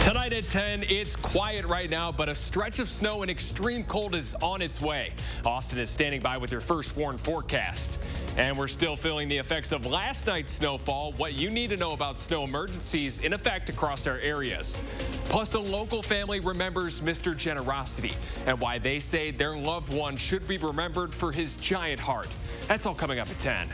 Tonight at 10, it's quiet right now, but a stretch of snow and extreme cold is on its way. Austin is standing by with their first warn forecast. And we're still feeling the effects of last night's snowfall, what you need to know about snow emergencies in effect across our areas. Plus, a local family remembers Mr. Generosity and why they say their loved one should be remembered for his giant heart. That's all coming up at 10.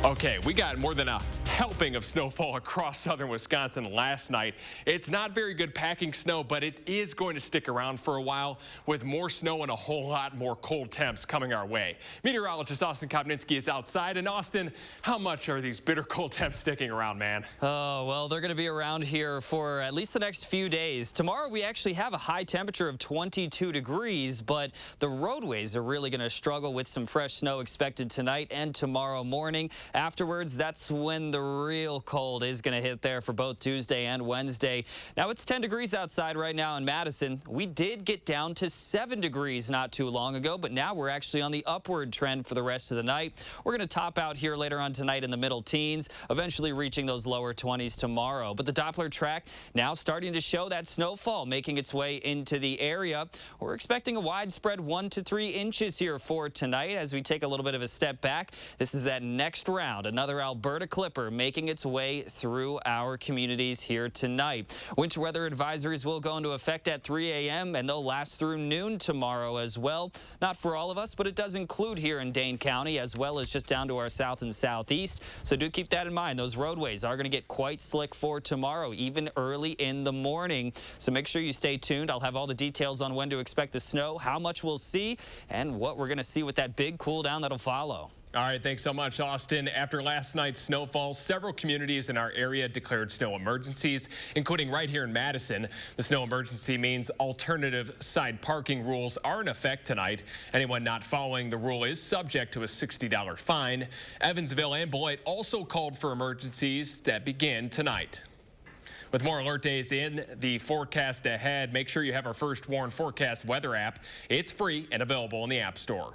Okay, we got more than a helping of snowfall across southern Wisconsin last night. It's not very good packing snow, but it is going to stick around for a while with more snow and a whole lot more cold temps coming our way. Meteorologist Austin Kopninski is outside. And Austin, how much are these bitter cold temps sticking around, man? Oh, well, they're going to be around here for at least the next few days. Tomorrow, we actually have a high temperature of 22 degrees, but the roadways are really going to struggle with some fresh snow expected tonight and tomorrow morning. Afterwards, that's when the real cold is going to hit there for both Tuesday and Wednesday. Now, it's 10 degrees outside right now in Madison. We did get down to 7 degrees not too long ago, but now we're actually on the upward trend for the rest of the night. We're going to top out here later on tonight in the middle teens, eventually reaching those lower 20s tomorrow. But the Doppler track now starting to show that snowfall making its way into the area. We're expecting a widespread 1 to 3 inches here for tonight as we take a little bit of a step back. This is that next round, another Alberta Clipper making its way through our communities here tonight. Winter weather advisories will go into effect at 3 a.m. and they'll last through noon tomorrow as well. Not for all of us, but it does include here in Dane County as well as just down to our south and southeast. So do keep that in mind. Those roadways are going to get quite slick for tomorrow, even early in the morning. So make sure you stay tuned. I'll have all the details on when to expect the snow, how much we'll see, and what we're going to see with that big cool down that'll follow. All right, thanks so much, Austin. After last night's snowfall, several communities in our area declared snow emergencies, including right here in Madison. The snow emergency means alternative side parking rules are in effect tonight. Anyone not following the rule is subject to a $60 fine. Evansville and Beloit also called for emergencies that begin tonight. With more alert days in the forecast ahead, make sure you have our First Warn Forecast weather app. It's free and available in the App Store.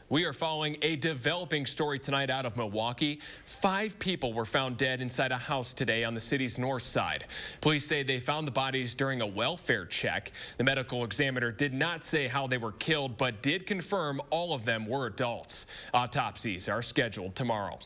We are following a developing story tonight out of Milwaukee. 5 people were found dead inside a house today on the city's north side. Police say they found the bodies during a welfare check. The medical examiner did not say how they were killed, but did confirm all of them were adults. Autopsies are scheduled tomorrow.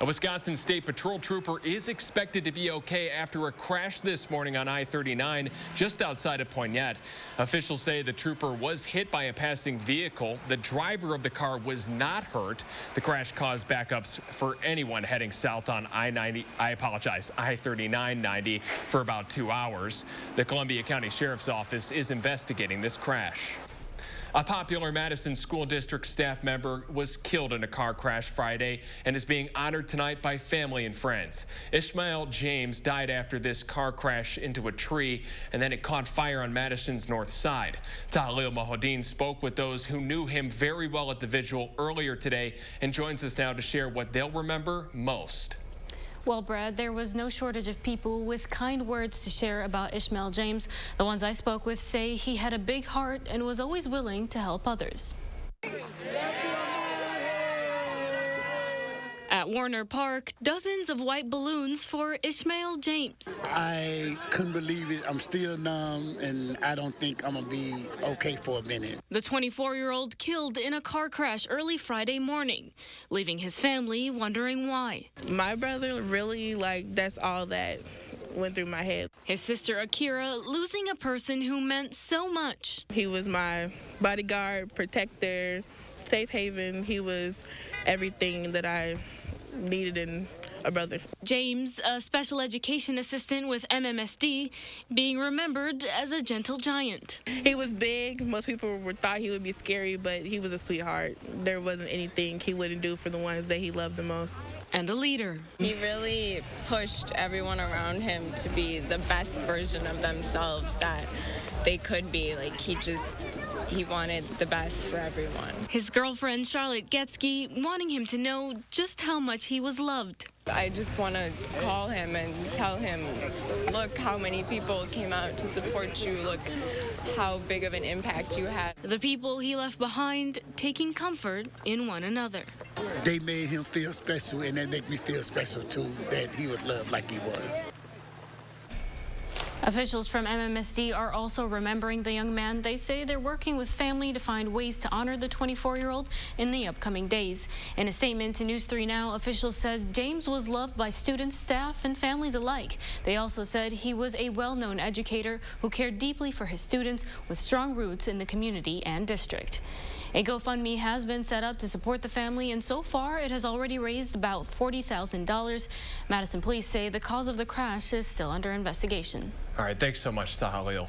A Wisconsin State Patrol trooper is expected to be okay after a crash this morning on I-39 just outside of Poignette. Officials say the trooper was hit by a passing vehicle. The driver of the car was not hurt. The crash caused backups for anyone heading south on I-39-90 for about 2 hours. The Columbia County Sheriff's Office is investigating this crash. A popular Madison School District staff member was killed in a car crash Friday and is being honored tonight by family and friends. Ishmael James died after this car crash into a tree, and then it caught fire on Madison's north side. Tahlil Mohodin spoke with those who knew him very well at the vigil earlier today and joins us now to share what they'll remember most. Well, Brad, there was no shortage of people with kind words to share about Ishmael James. The ones I spoke with say he had a big heart and was always willing to help others. At Warner Park, dozens of white balloons for Ishmael James. I couldn't believe it. I'm still numb, and I don't think I'm going to be okay for a minute. The 24-year-old killed in a car crash early Friday morning, leaving his family wondering why. My brother really, that's all that went through my head. His sister Akira losing a person who meant so much. He was my bodyguard, protector, safe haven. He was everything that I needed in a brother. James, a special education assistant with MMSD, being remembered as a gentle giant. He was big. Most people thought he would be scary, but he was a sweetheart. There wasn't anything he wouldn't do for the ones that he loved the most. And a leader. He really pushed everyone around him to be the best version of themselves that they could be. He wanted the best for everyone. His girlfriend, Charlotte Getsky, wanting him to know just how much he was loved. I just want to call him and tell him, look how many people came out to support you. Look how big of an impact you had. The people he left behind taking comfort in one another. They made him feel special, and that make me feel special too, that he was loved like he was. Officials from MMSD are also remembering the young man. They say they're working with family to find ways to honor the 24-year-old in the upcoming days. In a statement to News 3 Now, officials said James was loved by students, staff, and families alike. They also said he was a well-known educator who cared deeply for his students with strong roots in the community and district. A GoFundMe has been set up to support the family, and so far it has already raised about $40,000. Madison police say the cause of the crash is still under investigation. All right, thanks so much, Sahalil.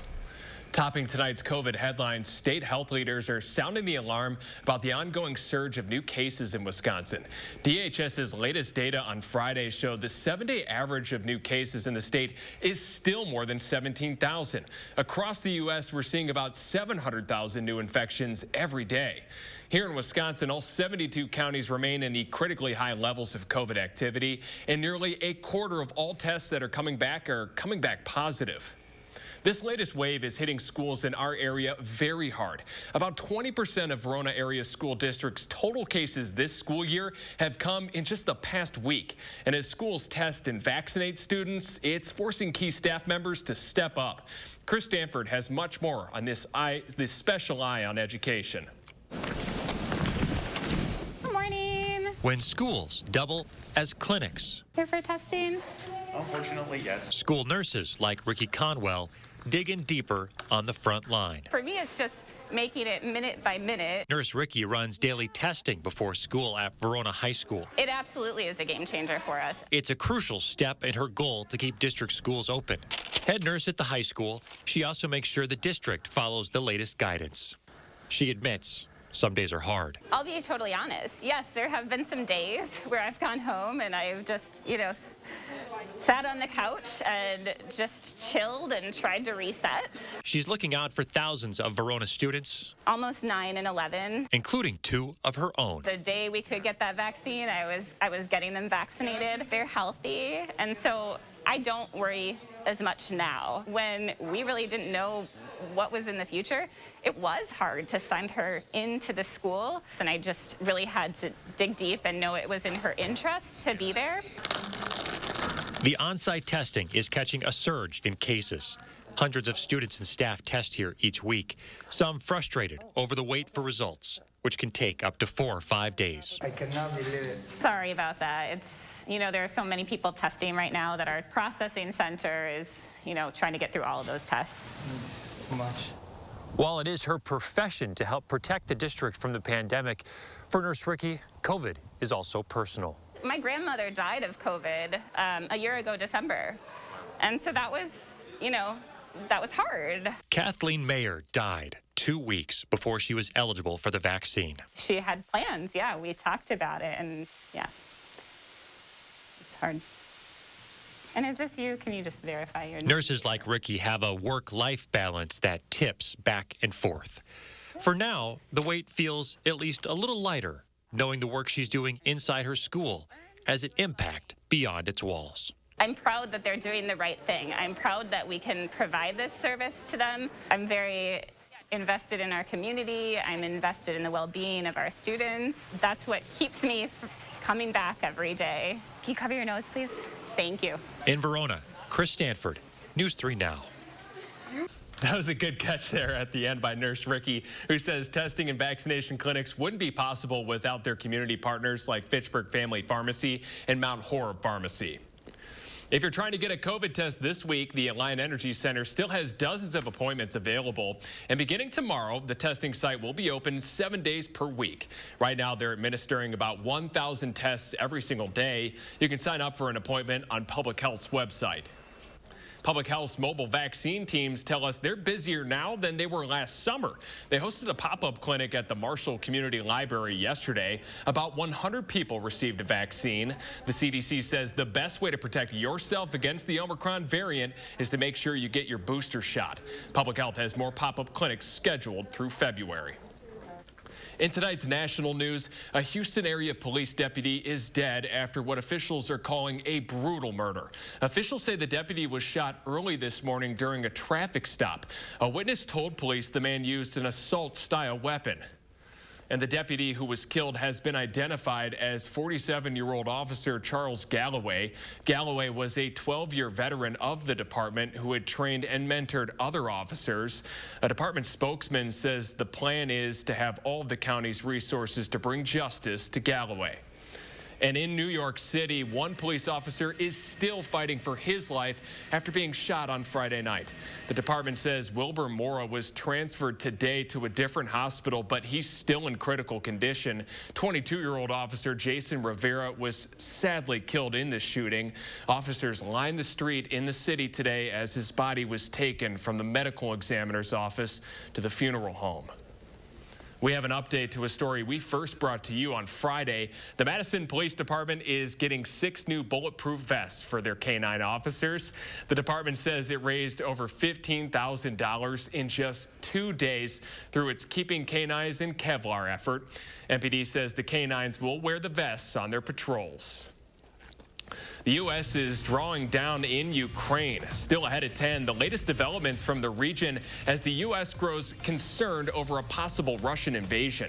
Topping tonight's COVID headlines, state health leaders are sounding the alarm about the ongoing surge of new cases in Wisconsin. DHS's latest data on Friday showed the 7-day average of new cases in the state is still more than 17,000. Across the U.S., we're seeing about 700,000 new infections every day. Here in Wisconsin, all 72 counties remain in the critically high levels of COVID activity, and nearly a quarter of all tests that are coming back positive. This latest wave is hitting schools in our area very hard. About 20% of Verona area school districts' total cases this school year have come in just the past week. And as schools test and vaccinate students, it's forcing key staff members to step up. Chris Stanford has much more on this special eye on education. Good morning. When schools double as clinics. Here for testing? Unfortunately, yes. School nurses like Ricky Conwell digging deeper on the front line. For me, it's just making it minute by minute. Nurse Ricky runs daily testing before school at Verona High School. It absolutely is a game changer for us. It's a crucial step in her goal to keep district schools open. Head nurse at the high school, she also makes sure the district follows the latest guidance. She admits some days are hard. I'll be totally honest. Yes, there have been some days where I've gone home and I've just, sat on the couch and just chilled and tried to reset. She's looking out for thousands of Verona students. Almost 9 and 11. Including 2 of her own. The day we could get that vaccine, I was getting them vaccinated. They're healthy, and so I don't worry as much now. When we really didn't know what was in the future, it was hard to send her into the school, and I just really had to dig deep and know it was in her interest to be there. The on-site testing is catching a surge in cases. Hundreds of students and staff test here each week, some frustrated over the wait for results, which can take up to 4 or 5 days. I cannot believe it. Sorry about that. It's, there are so many people testing right now that our processing center is, trying to get through all of those tests. Too much. While it is her profession to help protect the district from the pandemic, for Nurse Ricky, COVID is also personal. My grandmother died of COVID a year ago, December. And so that was, that was hard. Kathleen Mayer died 2 weeks before she was eligible for the vaccine. She had plans, yeah. We talked about it, and yeah, it's hard. And is this you? Can you just verify your name? Nurses like Ricky have a work-life balance that tips back and forth. For now, the weight feels at least a little lighter, knowing the work she's doing inside her school has an impact beyond its walls. I'm proud that they're doing the right thing. I'm proud that we can provide this service to them. I'm very invested in our community. I'm invested in the well-being of our students. That's what keeps me coming back every day. Can you cover your nose, please? Thank you. In Verona, Chris Stanford, News 3 Now. That was a good catch there at the end by Nurse Ricky, who says testing and vaccination clinics wouldn't be possible without their community partners like Fitchburg Family Pharmacy and Mount Horeb Pharmacy. If you're trying to get a COVID test this week, the Alliant Energy Center still has dozens of appointments available. And beginning tomorrow, the testing site will be open 7 days per week. Right now, they're administering about 1,000 tests every single day. You can sign up for an appointment on Public Health's website. Public Health's mobile vaccine teams tell us they're busier now than they were last summer. They hosted a pop-up clinic at the Marshall Community Library yesterday. About 100 people received a vaccine. The CDC says the best way to protect yourself against the Omicron variant is to make sure you get your booster shot. Public Health has more pop-up clinics scheduled through February. In tonight's national news, a Houston area police deputy is dead after what officials are calling a brutal murder. Officials say the deputy was shot early this morning during a traffic stop. A witness told police the man used an assault-style weapon. And the deputy who was killed has been identified as 47-year-old Officer Charles Galloway. Galloway was a 12-year veteran of the department who had trained and mentored other officers. A department spokesman says the plan is to have all of the county's resources to bring justice to Galloway. And in New York City, one police officer is still fighting for his life after being shot on Friday night. The department says Wilbur Mora was transferred today to a different hospital, but he's still in critical condition. 22-year-old officer Jason Rivera was sadly killed in this shooting. Officers lined the street in the city today as his body was taken from the medical examiner's office to the funeral home. We have an update to a story we first brought to you on Friday. The Madison Police Department is getting 6 new bulletproof vests for their K-9 officers. The department says it raised over $15,000 in just 2 days through its Keeping K-9s in Kevlar effort. MPD says the K-9s will wear the vests on their patrols. The U.S. is drawing down in Ukraine. Still ahead at 10, the latest developments from the region as the U.S. grows concerned over a possible Russian invasion.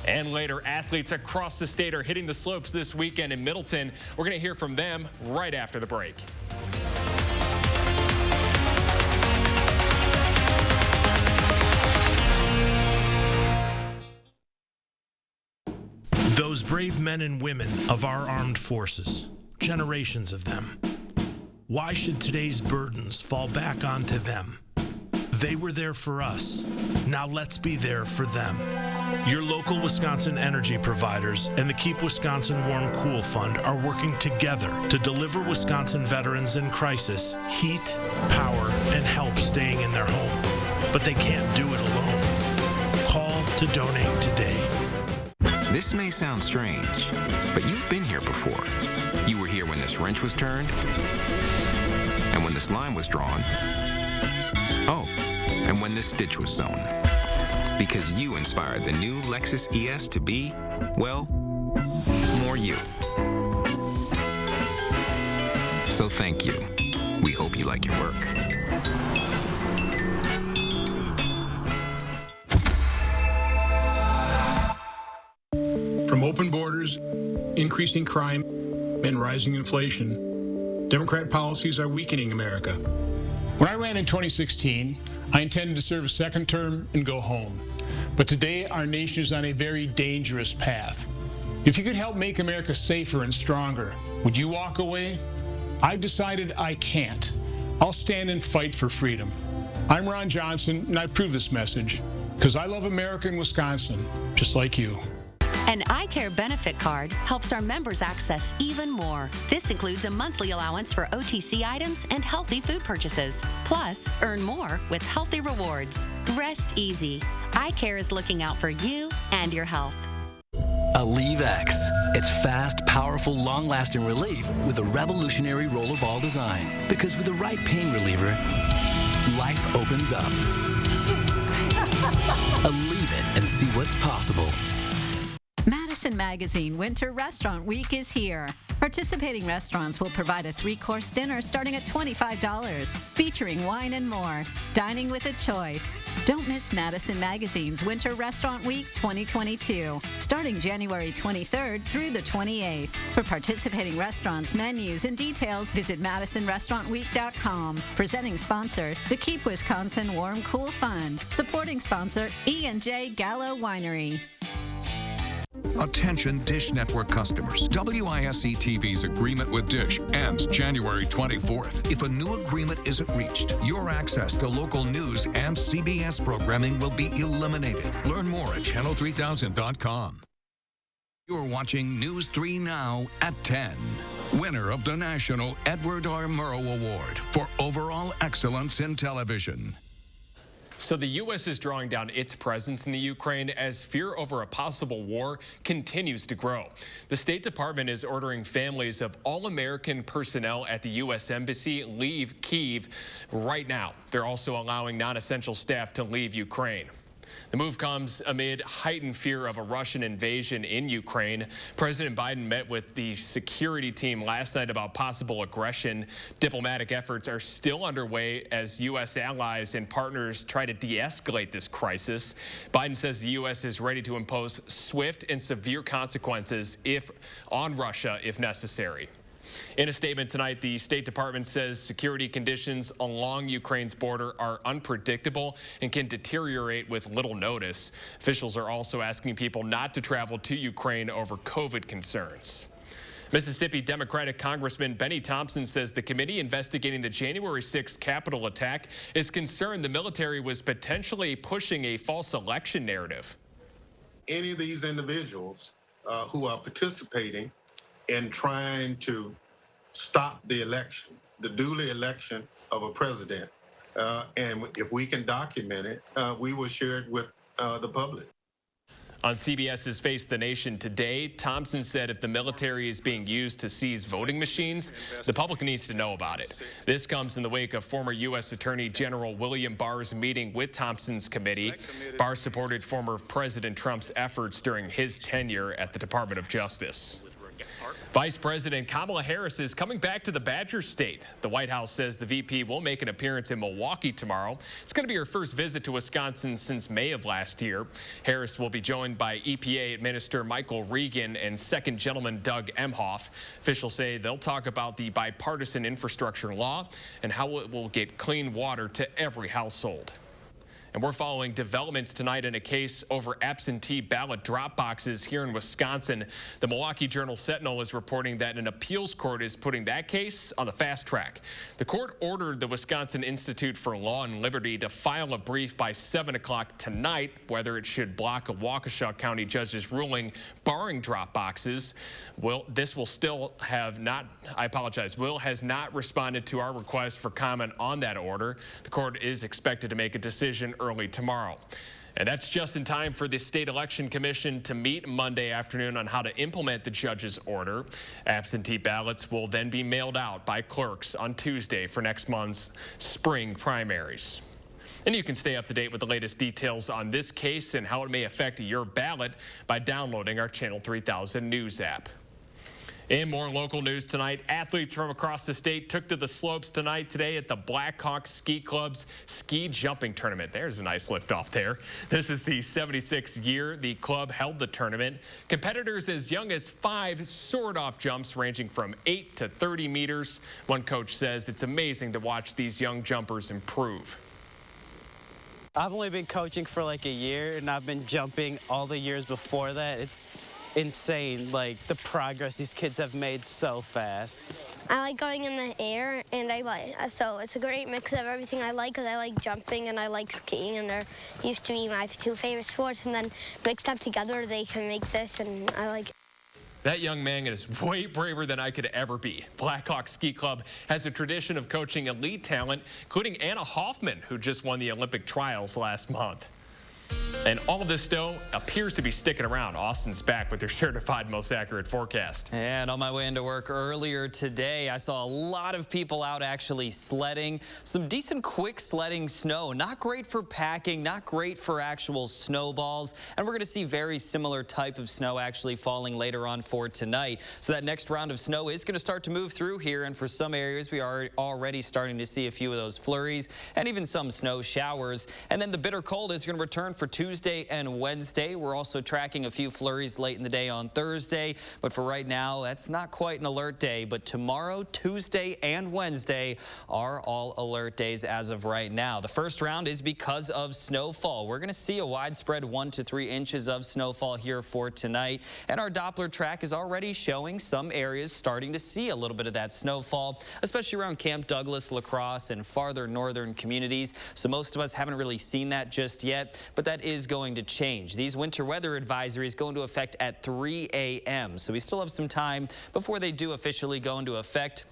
And later, athletes across the state are hitting the slopes this weekend in Middleton. We're going to hear from them right after the break. Those brave men and women of our armed forces. Generations of them. Why should today's burdens fall back onto them? They were there for us. Now let's be there for them. Your local Wisconsin energy providers and the Keep Wisconsin Warm Cool Fund are working together to deliver Wisconsin veterans in crisis heat, power, and help staying in their home. But they can't do it alone. Call to donate today. This may sound strange, but you've been here before. You were here when this wrench was turned, and when this line was drawn. Oh, and when this stitch was sewn. Because you inspired the new Lexus ES to be, well, more you. So thank you. We hope you like your work. From open borders, increasing crime, and rising inflation, Democrat policies are weakening America. When I ran in 2016, I intended to serve a second term and go home. But today, our nation is on a very dangerous path. If you could help make America safer and stronger, would you walk away? I've decided I can't. I'll stand and fight for freedom. I'm Ron Johnson, and I approve this message because I love America and Wisconsin, just like you. An iCare benefit card helps our members access even more. This includes a monthly allowance for OTC items and healthy food purchases. Plus, earn more with healthy rewards. Rest easy. iCare is looking out for you and your health. Aleve X. It's fast, powerful, long-lasting relief with a revolutionary roller ball design. Because with the right pain reliever, life opens up. Aleve it and see what's possible. Madison Magazine Winter Restaurant Week is here. Participating restaurants will provide a 3-course dinner starting at $25, featuring wine and more. Dining with a choice. Don't miss Madison Magazine's Winter Restaurant Week 2022, starting January 23rd through the 28th. For participating restaurants, menus, and details, visit MadisonRestaurantWeek.com. Presenting sponsor, the Keep Wisconsin Warm Cool Fund. Supporting sponsor, E&J Gallo Winery. Attention Dish Network customers. WISC-TV's agreement with Dish ends January 24th. If a new agreement isn't reached, your access to local news and CBS programming will be eliminated. Learn more at channel3000.com. You're watching News 3 Now at 10. Winner of the National Edward R. Murrow Award for Overall Excellence in Television. So the U.S. is drawing down its presence in the Ukraine as fear over a possible war continues to grow. The State Department is ordering families of all American personnel at the U.S. Embassy leave Kyiv right now. They're also allowing non-essential staff to leave Ukraine. The move comes amid heightened fear of a Russian invasion in Ukraine. President Biden met with the security team last night about possible aggression. Diplomatic efforts are still underway as U.S. allies and partners try to de-escalate this crisis. Biden says the U.S. is ready to impose swift and severe consequences on Russia if necessary. In a statement tonight, the State Department says security conditions along Ukraine's border are unpredictable and can deteriorate with little notice. Officials are also asking people not to travel to Ukraine over COVID concerns. Mississippi Democratic Congressman Benny Thompson says the committee investigating the January 6th Capitol attack is concerned the military was potentially pushing a false election narrative. Any of these individuals who are participating in trying to stop the election, the duly election of a president. And if we can document it, we will share it with the public. On CBS's Face the Nation today, Thompson said if the military is being used to seize voting machines, the public needs to know about it. This comes in the wake of former U.S. Attorney General William Barr's meeting with Thompson's committee. Barr supported former President Trump's efforts during his tenure at the Department of Justice. Vice President Kamala Harris is coming back to the Badger State. The White House says the VP will make an appearance in Milwaukee tomorrow. It's going to be her first visit to Wisconsin since May of last year. Harris will be joined by EPA Administrator Michael Regan and Second Gentleman Doug Emhoff. Officials say they'll talk about the bipartisan infrastructure law and how it will get clean water to every household. And we're following developments tonight in a case over absentee ballot drop boxes here in Wisconsin. The Milwaukee Journal-Sentinel is reporting that an appeals court is putting that case on the fast track. The court ordered the Wisconsin Institute for Law and Liberty to file a brief by 7 o'clock tonight whether it should block a Waukesha County judge's ruling barring drop boxes. Will has not responded to our request for comment on that order. The court is expected to make a decision early tomorrow. And that's just in time for the State Election Commission to meet Monday afternoon on how to implement the judge's order. Absentee ballots will then be mailed out by clerks on Tuesday for next month's spring primaries. And you can stay up to date with the latest details on this case and how it may affect your ballot by downloading our Channel 3000 News app. In more local news tonight, athletes from across the state took to the slopes today at the Blackhawks Ski Club's ski jumping tournament. There's a nice lift off there. This is the 76th year the club held the tournament. Competitors as young as 5 soared off jumps ranging from 8 to 30 meters. One coach says it's amazing to watch these young jumpers improve. I've only been coaching for like a year, and I've been jumping all the years before that. It's insane, like the progress these kids have made so fast. I like going in the air, and so it's a great mix of everything I like, because I like jumping and I like skiing, and they're used to be my 2 favorite sports, and then mixed up together they can make this, and I like it. That young man is way braver than I could ever be. Blackhawk Ski Club has a tradition of coaching elite talent, including Anna Hoffman, who just won the Olympic trials last month. And all of this snow appears to be sticking around. Austin's back with their certified most accurate forecast. And on my way into work earlier today, I saw a lot of people out actually sledding. Some decent quick sledding snow. Not great for packing, not great for actual snowballs. And we're going to see very similar type of snow actually falling later on for tonight. So that next round of snow is going to start to move through here. And for some areas, we are already starting to see a few of those flurries and even some snow showers. And then the bitter cold is going to return for Tuesday and Wednesday. We're also tracking a few flurries late in the day on Thursday, but for right now, that's not quite an alert day. But tomorrow, Tuesday, and Wednesday are all alert days as of right now. The first round is because of snowfall. We're going to see a widespread 1 to 3 inches of snowfall here for tonight, and our Doppler track is already showing some areas starting to see a little bit of that snowfall, especially around Camp Douglas, La Crosse, and farther northern communities. So most of us haven't really seen that just yet, but that is going to change. These winter weather advisories go into effect at 3 a.m. So we still have some time before they do officially go into effect.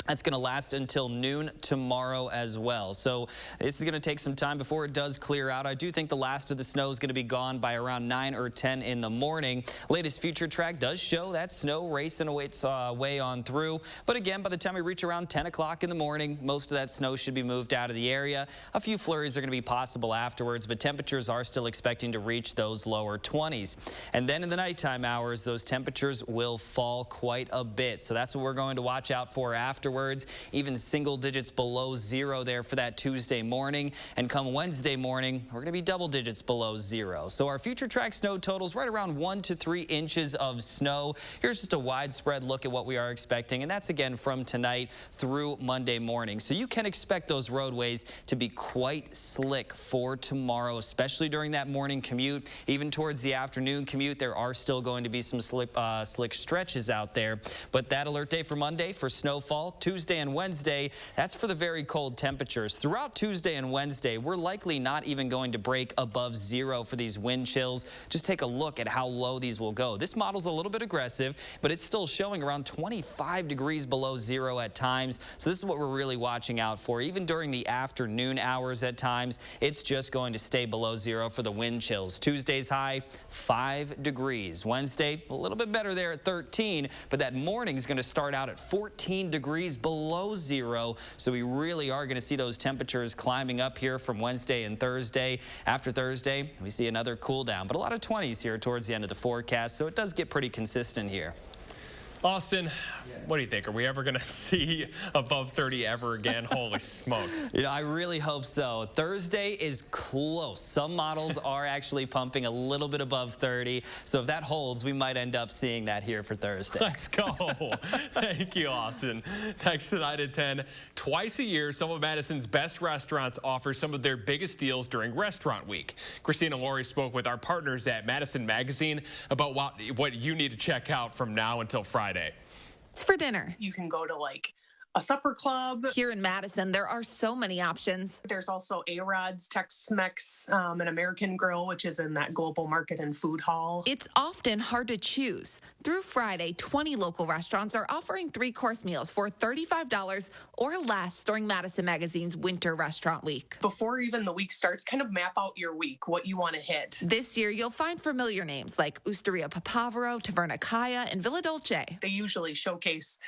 That's going to last until noon tomorrow as well. So this is going to take some time before it does clear out. I do think the last of the snow is going to be gone by around 9 or 10 in the morning. Latest future track does show that snow racing its way on through. But again, by the time we reach around 10 o'clock in the morning, most of that snow should be moved out of the area. A few flurries are going to be possible afterwards, but temperatures are still expecting to reach those lower 20s. And then in the nighttime hours, those temperatures will fall quite a bit. So that's what we're going to watch out for afterwards. Even single digits below 0 there for that Tuesday morning. And come Wednesday morning, we're going to be double digits below 0. So our future track snow totals right around 1 to 3 inches of snow. Here's just a widespread look at what we are expecting. And that's again from tonight through Monday morning. So you can expect those roadways to be quite slick for tomorrow, especially during that morning commute. Even towards the afternoon commute, there are still going to be some slick stretches out there. But that alert day for Monday for snowfall, Tuesday and Wednesday, that's for the very cold temperatures. Throughout Tuesday and Wednesday, we're likely not even going to break above 0 for these wind chills. Just take a look at how low these will go. This model's a little bit aggressive, but it's still showing around 25 degrees below 0 at times. So this is what we're really watching out for. Even during the afternoon hours at times, it's just going to stay below 0 for the wind chills. Tuesday's high, 5 degrees. Wednesday, a little bit better there at 13, but that morning's going to start out at 14 degrees below 0. So we really are going to see those temperatures climbing up here from Wednesday and Thursday. After Thursday, we see another cool down, but a lot of 20s here towards the end of the forecast. So it does get pretty consistent here. Austin, what do you think? Are we ever going to see above 30 ever again? Holy smokes. You know, I really hope so. Thursday is close. Some models are actually pumping a little bit above 30. So if that holds, we might end up seeing that here for Thursday. Let's go. Thank you, Austin. Thanks tonight at 10. Twice a year, some of Madison's best restaurants offer some of their biggest deals during Restaurant Week. Christina Laurie spoke with our partners at Madison Magazine about what you need to check out from now until Friday. It's for dinner. You can go to like a supper club. Here in Madison, there are so many options. There's also A-Rod's, Tex-Mex, an American Grill, which is in that global market and food hall. It's often hard to choose. Through Friday, 20 local restaurants are offering 3-course meals for $35 or less during Madison Magazine's Winter Restaurant Week. Before even the week starts, kind of map out your week, what you want to hit. This year, you'll find familiar names like Osteria Papavero, Taverna Kaya, and Villa Dolce. They usually showcase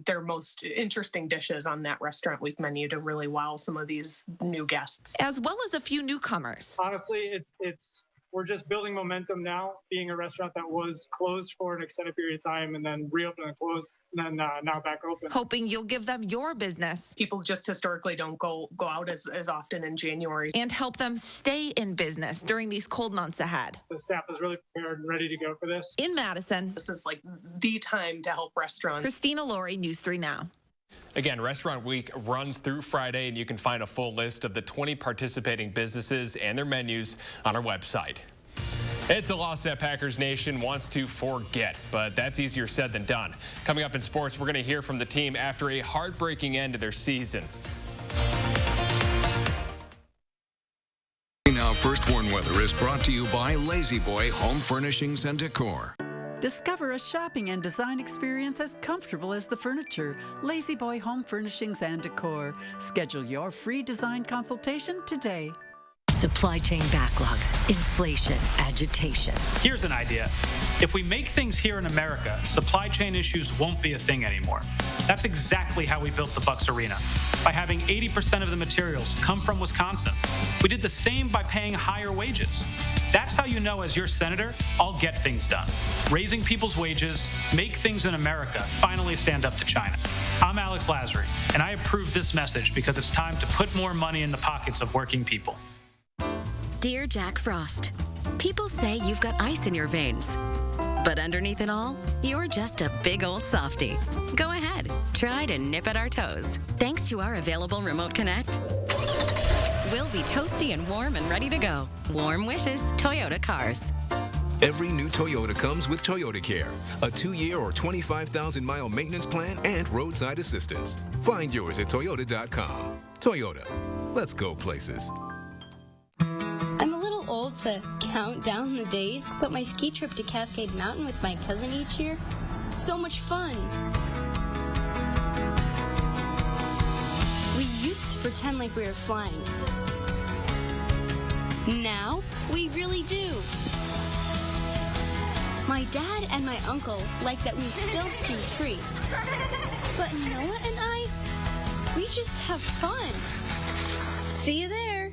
their most interesting dishes on that Restaurant Week menu to really wow some of these new guests. As well as a few newcomers. Honestly, we're just building momentum now, being a restaurant that was closed for an extended period of time and then reopened and closed and then now back open. Hoping you'll give them your business. People just historically don't go out as often in January. And help them stay in business during these cold months ahead. The staff is really prepared and ready to go for this. In Madison, this is like the time to help restaurants. Christina Laurie, News 3 Now. Again, Restaurant Week runs through Friday, and you can find a full list of the 20 participating businesses and their menus on our website. It's a loss that Packers Nation wants to forget, but that's easier said than done. Coming up in sports, we're going to hear from the team after a heartbreaking end to their season. Now, First Warn Weather is brought to you by Lazy Boy Home Furnishings and Decor. Discover a shopping and design experience as comfortable as the furniture. Lazy Boy Home Furnishings and Decor. Schedule your free design consultation today. Supply chain backlogs, inflation, agitation. Here's an idea. If we make things here in America, supply chain issues won't be a thing anymore. That's exactly how we built the Bucks Arena, by having 80% of the materials come from Wisconsin. We did the same by paying higher wages. That's how you know, as your senator, I'll get things done. Raising people's wages, make things in America, finally stand up to China. I'm Alex Lasry, and I approve this message because it's time to put more money in the pockets of working people. Dear Jack Frost, people say you've got ice in your veins. But underneath it all, you're just a big old softie. Go ahead, try to nip at our toes. Thanks to our available Remote Connect, we'll be toasty and warm and ready to go. Warm wishes, Toyota Cars. Every new Toyota comes with Toyota Care, a 2-year or 25,000-mile maintenance plan and roadside assistance. Find yours at Toyota.com. Toyota, let's go places. I'm a little old to count down the days, but my ski trip to Cascade Mountain with my cousin each year, so much fun. pretend like we were flying. Now, we really do. My dad and my uncle like that we still ski free. But Noah and I, we just have fun. See you there.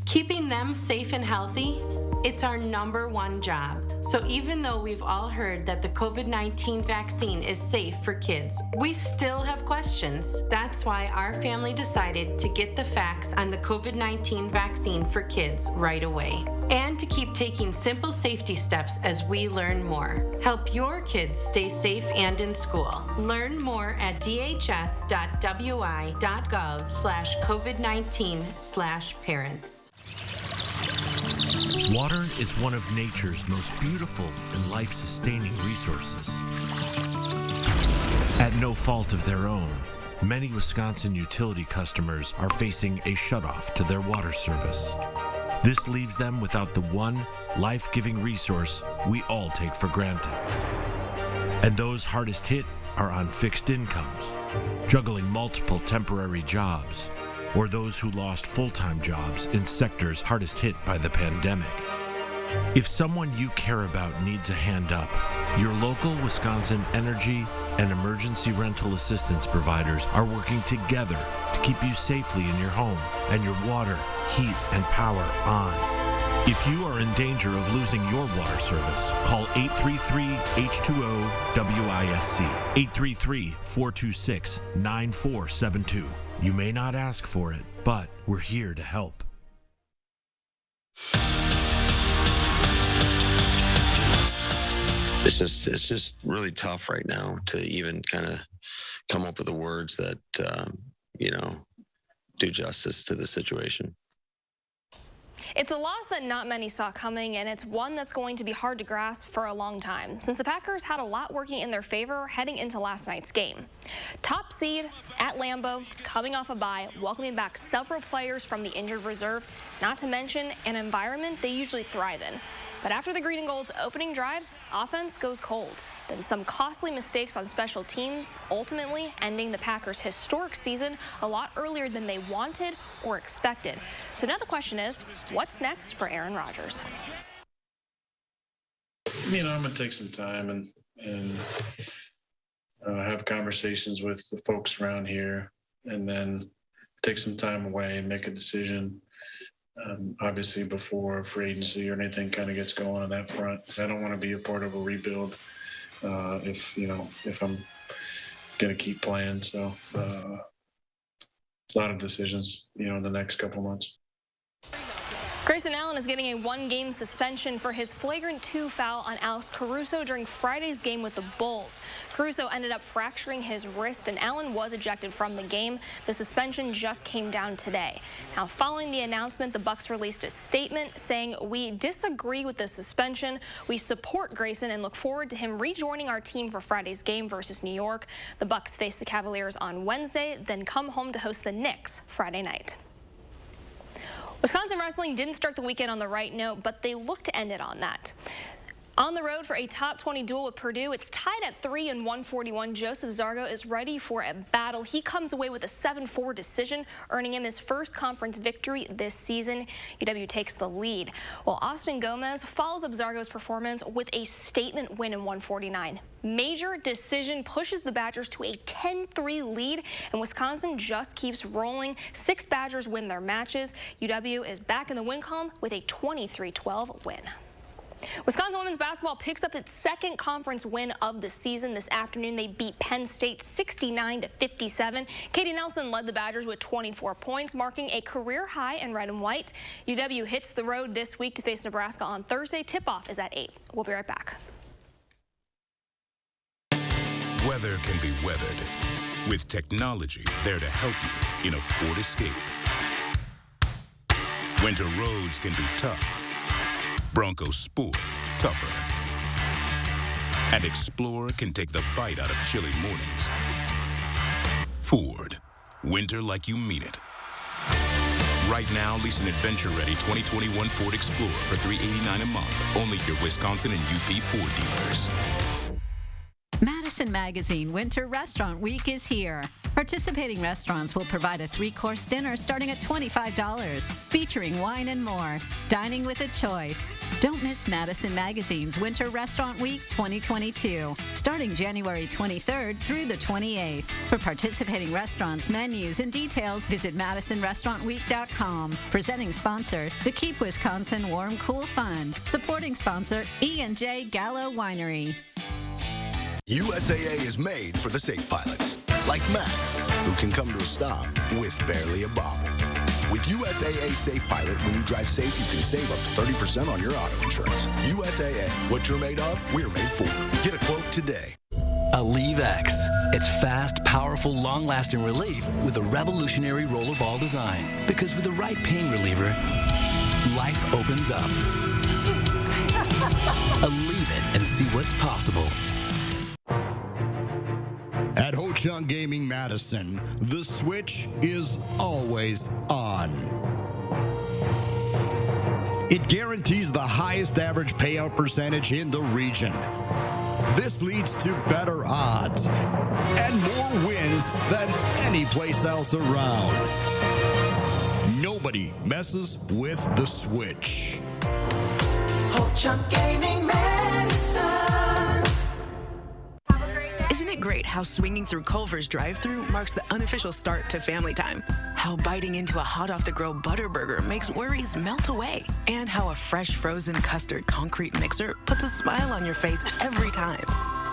Keeping them safe and healthy, it's our #1 job. So even though we've all heard that the COVID-19 vaccine is safe for kids, we still have questions. That's why our family decided to get the facts on the COVID-19 vaccine for kids right away. And to keep taking simple safety steps as we learn more. Help your kids stay safe and in school. Learn more at dhs.wi.gov/COVID-19/parents. Water is one of nature's most beautiful and life-sustaining resources. At no fault of their own, many Wisconsin utility customers are facing a shutoff to their water service. This leaves them without the one life-giving resource we all take for granted. And those hardest hit are on fixed incomes, juggling multiple temporary jobs, or those who lost full-time jobs in sectors hardest hit by the pandemic. If someone you care about needs a hand up, your local Wisconsin energy and emergency rental assistance providers are working together to keep you safely in your home and your water, heat, and power on. If you are in danger of losing your water service, call 833-H2O-WISC, 833-426-9472. You may not ask for it, but we're here to help. It's just really tough right now to even kind of come up with the words that, do justice to the situation. It's a loss that not many saw coming, and it's one that's going to be hard to grasp for a long time, since the Packers had a lot working in their favor heading into last night's game. Top seed at Lambeau, coming off a bye, welcoming back several players from the injured reserve, not to mention an environment they usually thrive in. But after the Green and Gold's opening drive, offense goes cold. Then some costly mistakes on special teams, ultimately ending the Packers' historic season a lot earlier than they wanted or expected. So now the question is, what's next for Aaron Rodgers? I'm going to take some time and have conversations with the folks around here, and then take some time away and make a decision. Obviously before free agency or anything kind of gets going on that front. I don't want to be a part of a rebuild if I'm going to keep playing. So a lot of decisions, in the next couple months. Grayson Allen is getting a one-game suspension for his flagrant 2 foul on Alex Caruso during Friday's game with the Bulls. Caruso ended up fracturing his wrist, and Allen was ejected from the game. The suspension just came down today. Now, following the announcement, the Bucks released a statement saying, "We disagree with the suspension. We support Grayson and look forward to him rejoining our team for Friday's game versus New York." The Bucks face the Cavaliers on Wednesday, then come home to host the Knicks Friday night. Wisconsin wrestling didn't start the weekend on the right note, but they look to end it on that. On the road for a top 20 duel with Purdue, it's tied at 3 and 141. Joseph Zargo is ready for a battle. He comes away with a 7-4 decision, earning him his first conference victory this season. UW takes the lead, while Austin Gomez follows up Zargo's performance with a statement win in 149. Major decision pushes the Badgers to a 10-3 lead, and Wisconsin just keeps rolling. 6 Badgers win their matches. UW is back in the win column with a 23-12 win. Wisconsin women's basketball picks up its second conference win of the season. This afternoon, they beat Penn State 69-57. Katie Nelson led the Badgers with 24 points, marking a career high in red and white. UW hits the road this week to face Nebraska on Thursday. Tip-off is at 8. We'll be right back. Weather can be weathered with technology there to help you in a Ford Escape. Winter roads can be tough. Bronco Sport, tougher. And Explorer can take the bite out of chilly mornings. Ford, winter like you mean it. Right now, lease an adventure-ready 2021 Ford Explorer for $389 a month. Only at your Wisconsin and UP Ford dealers. Madison Magazine Winter Restaurant Week is here. Participating restaurants will provide a 3-course dinner starting at $25, featuring wine and more. Dining with a choice. Don't miss Madison Magazine's Winter Restaurant Week 2022, starting January 23rd through the 28th. For participating restaurants, menus, and details, visit MadisonRestaurantWeek.com. Presenting sponsor, the Keep Wisconsin Warm Cool Fund. Supporting sponsor, E&J Gallo Winery. USAA is made for the safe pilots, like Matt, who can come to a stop with barely a bobble. With USAA Safe Pilot, when you drive safe, you can save up to 30% on your auto insurance. USAA, what you're made of, we're made for. Get a quote today. Aleve X. It's fast, powerful, long-lasting relief with a revolutionary rollerball design. Because with the right pain reliever, life opens up. Aleve it and see what's possible. At Ho-Chunk Gaming Madison, the switch is always on. It guarantees the highest average payout percentage in the region. This leads to better odds and more wins than any place else around. Nobody messes with the switch. Ho-Chunk Gaming Madison. Isn't it great how swinging through Culver's drive-thru marks the unofficial start to family time? How biting into a hot-off-the-grill butter burger makes worries melt away? And how a fresh frozen custard concrete mixer puts a smile on your face every time?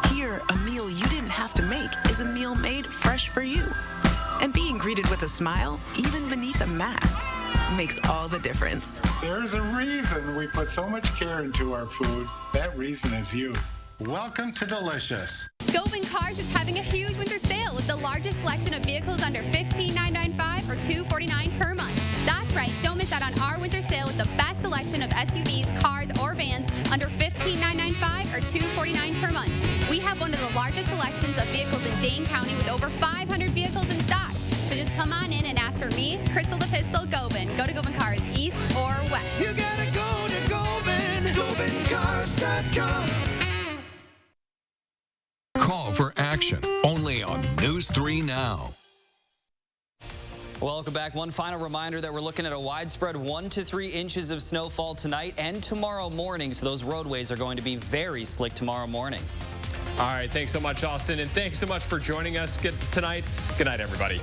Here, a meal you didn't have to make is a meal made fresh for you. And being greeted with a smile, even beneath a mask, makes all the difference. There's a reason we put so much care into our food. That reason is you. Welcome to Delicious. Govan Cars is having a huge winter sale with the largest selection of vehicles under $15,995 or $249 per month. That's right, don't miss out on our winter sale with the best selection of SUVs, cars, or vans under $15,995 or $249 per month. We have one of the largest selections of vehicles in Dane County with over 500 vehicles in stock. So just come on in and ask for me, Crystal the Pistol, Govan. Go to Govan Cars, east or west. You gotta go to Govan, GovanCars.com. Call for action only on News 3 Now. Welcome back. One final reminder that we're looking at a widespread 1 to 3 inches of snowfall tonight and tomorrow morning. So those roadways are going to be very slick tomorrow morning. All right. Thanks so much, Austin. And thanks so much for joining us tonight. Good night, everybody.